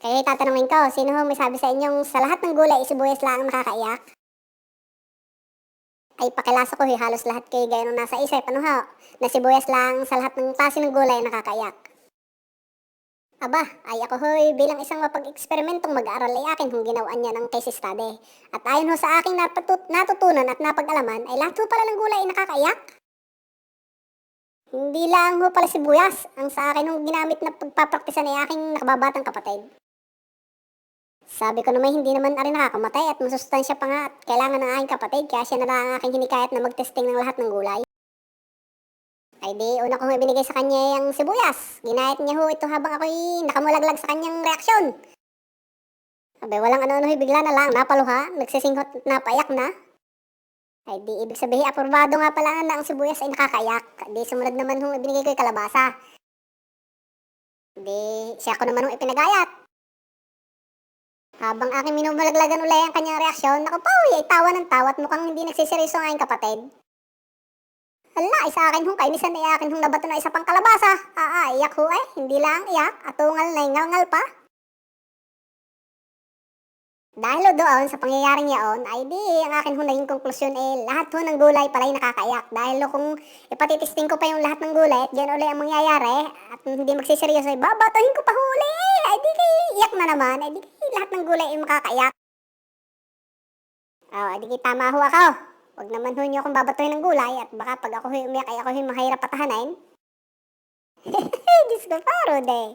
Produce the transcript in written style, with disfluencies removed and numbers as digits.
Kaya tatanungin ko, sino ho may sabi sa inyong sa lahat ng gulay, sibuyas lang ang nakakaiyak? Ay pakilasa ko halos lahat kayo gaya nung nasa isip, ano ho? Na sibuyas lang sa lahat ng klase ng gulay ang nakakaiyak. Aba, ay ako ho'y bilang isang mapag-eksperimentong mag-aaral ay akin hong ginawan niya ng case study. At ayon ho sa aking natutunan at napag-alaman ay lahat ho pala ng gulay ay nakakaiyak. Hindi lang ho pala sibuyas ang sa akin hong ginamit na pagpapraktisan ay aking nakababatang kapatid. Sabi ko naman hindi naman rin nakakamatay at masustansya pa nga at kailangan ng aking kapatid kaya siya na lang ang aking hinikayat na mag-testing ng lahat ng gulay. Ay di, una ko nga ibinigay sa kanya yung sibuyas. Ginayat niya ho ito habang ako'y nakamulaglag sa kanyang reaksyon. Abay, walang ano-ano bigla na lang, napaluha, nagsisinghot at napaiyak na. Ay di, ibig sabihin, aprobado nga pala na ang sibuyas ay nakakaiyak. Di, sumunod naman ho, ibinigay ko yung kalabasa. Di, siya ko naman ho ipinagayat. Habang aking minumulaglagan ulay ang kanyang reaksyon, ako pa ay tawa ng tawa at mukhang hindi nagsiseryoso ang aking kapatid. Hala, ay sa akin hong kainisan ay akin hong nabato na isa pang kalabasa. Iyak ho eh, hindi lang iyak, atungal na ngal pa. Dahil ho doon sa pangyayaring yaon, ay di ang akin hong naging konklusyon eh lahat ho ng gulay pala'y nakakaiyak. Dahil ho kung ipatitisting ko pa yung lahat ng gulay at yan ulit ang mangyayari at hindi magsiseryoso ay babatuhin ko pa huli. Ay di kay iyak na naman, ay di kay lahat ng gulay ay makakaiyak. Ay di kay tama ho ako. Huwag naman ho niyo akong babatuhin ng gulay at baka pag ako umiyak ay ako mahirap patahanin. Diyos ko, parod eh.